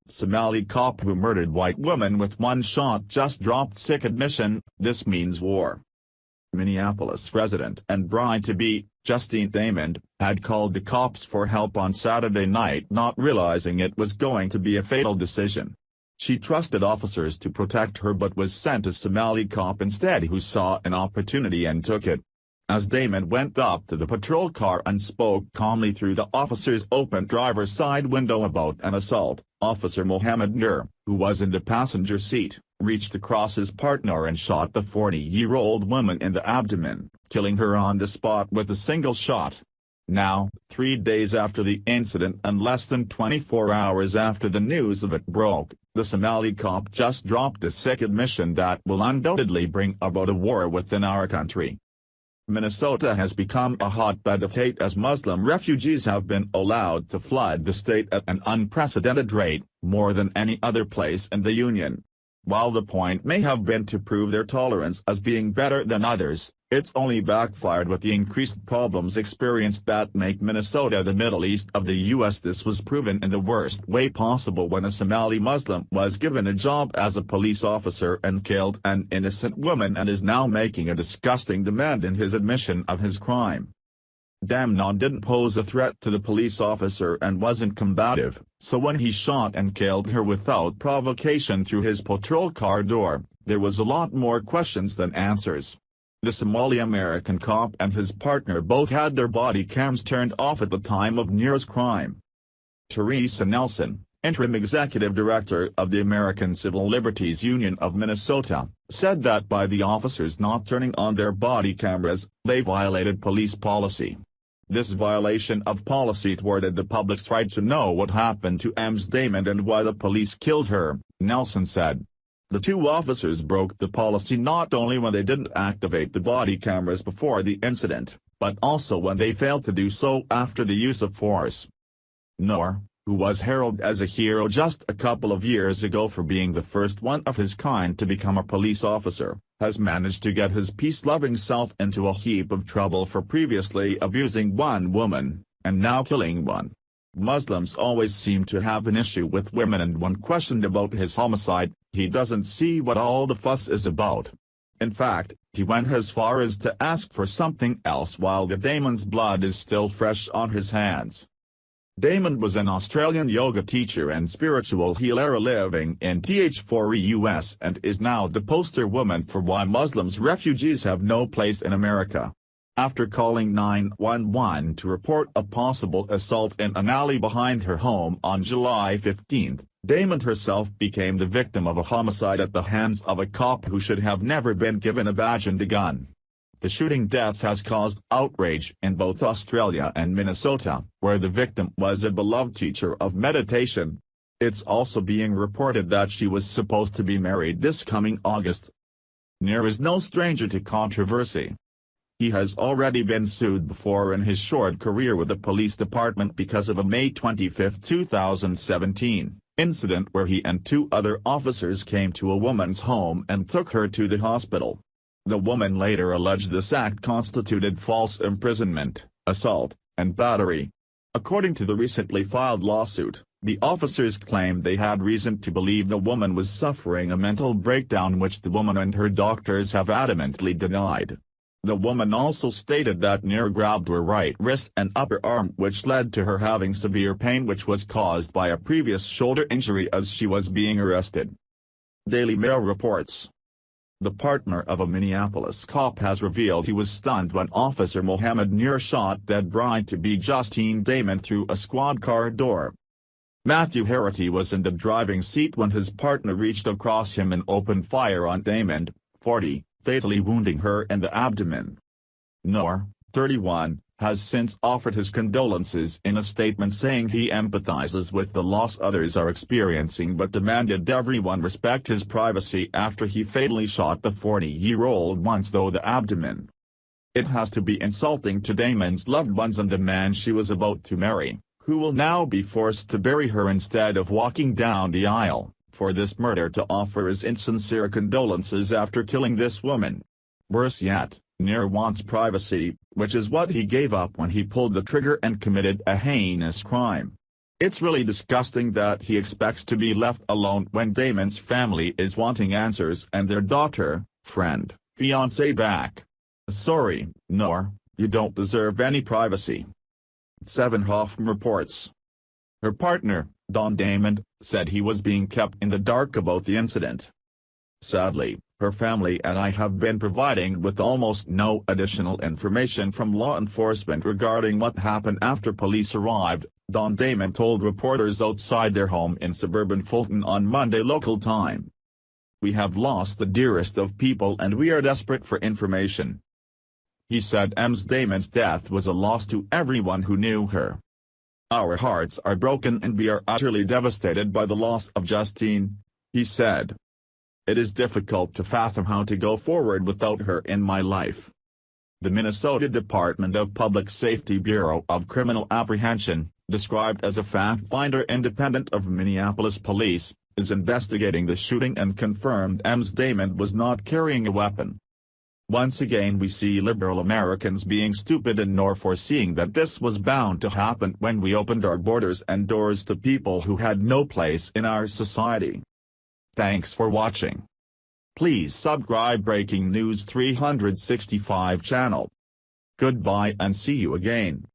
Somali cop who murdered white woman with one shot just dropped sick admission, "This means war." Minneapolis resident and bride-to-be, Justine Damon, had called the cops for help on Saturday night, not realizing it was going to be a fatal decision. She trusted officers to protect her but was sent a Somali cop instead who saw an opportunity and took it. As Damon went up to the patrol car and spoke calmly through the officer's open driver's side window about an assault, Officer Mohammed Nur, who was in the passenger seat, reached across his partner and shot the 40-year-old woman in the abdomen, killing her on the spot with a single shot. Now, 3 days after the incident and less than 24 hours after the news of it broke, the Somali cop just dropped a sick admission that will undoubtedly bring about a war within our country. Minnesota has become a hotbed of hate as Muslim refugees have been allowed to flood the state at an unprecedented rate, more than any other place in the union. While the point may have been to prove their tolerance as being better than others, it's only backfired with the increased problems experienced that make Minnesota the Middle East of the U.S. This was proven in the worst way possible when a Somali Muslim was given a job as a police officer and killed an innocent woman and is now making a disgusting demand in his admission of his crime. Damnon didn't pose a threat to the police officer and wasn't combative, so when he shot and killed her without provocation through his patrol car door, there was a lot more questions than answers. The Somali-American cop and his partner both had their body cams turned off at the time of Nur's crime. Teresa Nelson, interim executive director of the American Civil Liberties Union of Minnesota, said that by the officers not turning on their body cameras, they violated police policy. This violation of policy thwarted the public's right to know what happened to Ms. Damon and why the police killed her, Nelson said. The two officers broke the policy not only when they didn't activate the body cameras before the incident, but also when they failed to do so after the use of force. Nur, who was heralded as a hero just a couple of years ago for being the first one of his kind to become a police officer, has managed to get his peace-loving self into a heap of trouble for previously abusing one woman, and now killing one. Muslims always seem to have an issue with women, and when questioned about his homicide, he doesn't see what all the fuss is about. In fact, he went as far as to ask for something else while the Damon's blood is still fresh on his hands. Damon was an Australian yoga teacher and spiritual healer living in Th4 US and is now the poster woman for why Muslims refugees have no place in America. After calling 911 to report a possible assault in an alley behind her home on July 15, Damon herself became the victim of a homicide at the hands of a cop who should have never been given a badge and a gun. The shooting death has caused outrage in both Australia and Minnesota, where the victim was a beloved teacher of meditation. It's also being reported that she was supposed to be married this coming August. Nur is no stranger to controversy. He has already been sued before in his short career with the police department because of a May 25, 2017, incident where he and two other officers came to a woman's home and took her to the hospital. The woman later alleged this act constituted false imprisonment, assault, and battery. According to the recently filed lawsuit, the officers claimed they had reason to believe the woman was suffering a mental breakdown, which the woman and her doctors have adamantly denied. The woman also stated that Nur grabbed her right wrist and upper arm, which led to her having severe pain, which was caused by a previous shoulder injury as she was being arrested. Daily Mail reports. The partner of a Minneapolis cop has revealed he was stunned when Officer Mohammed Nur shot dead bride-to-be Justine Damon through a squad car door. Matthew Harity was in the driving seat when his partner reached across him and opened fire on Damon, 40, fatally wounding her in the abdomen. Nur, 31, has since offered his condolences in a statement, saying he empathizes with the loss others are experiencing but demanded everyone respect his privacy after he fatally shot the 40-year-old once through the abdomen. It has to be insulting to Damon's loved ones and the man she was about to marry, who will now be forced to bury her instead of walking down the aisle, for this murder to offer his insincere condolences after killing this woman. Worse yet, Nur wants privacy, which is what he gave up when he pulled the trigger and committed a heinous crime. It's really disgusting that he expects to be left alone when Damon's family is wanting answers and their daughter, friend, fiancé back. Sorry, Noor, you don't deserve any privacy. 7 Hoffman reports. Her partner, Don Damon, said he was being kept in the dark about the incident. Sadly, her family and I have been providing with almost no additional information from law enforcement regarding what happened after police arrived, Don Damon told reporters outside their home in suburban Fulton on Monday local time. We have lost the dearest of people and we are desperate for information. He said Ms. Damon's death was a loss to everyone who knew her. Our hearts are broken and we are utterly devastated by the loss of Justine, he said. It is difficult to fathom how to go forward without her in my life. The Minnesota Department of Public Safety Bureau of Criminal Apprehension, described as a fact finder independent of Minneapolis police, is investigating the shooting and confirmed Ms. Damon was not carrying a weapon. Once again we see liberal Americans being stupid and nor foreseeing that this was bound to happen when we opened our borders and doors to people who had no place in our society. Thanks for watching. Please subscribe Breaking News 365 channel. Goodbye and see you again.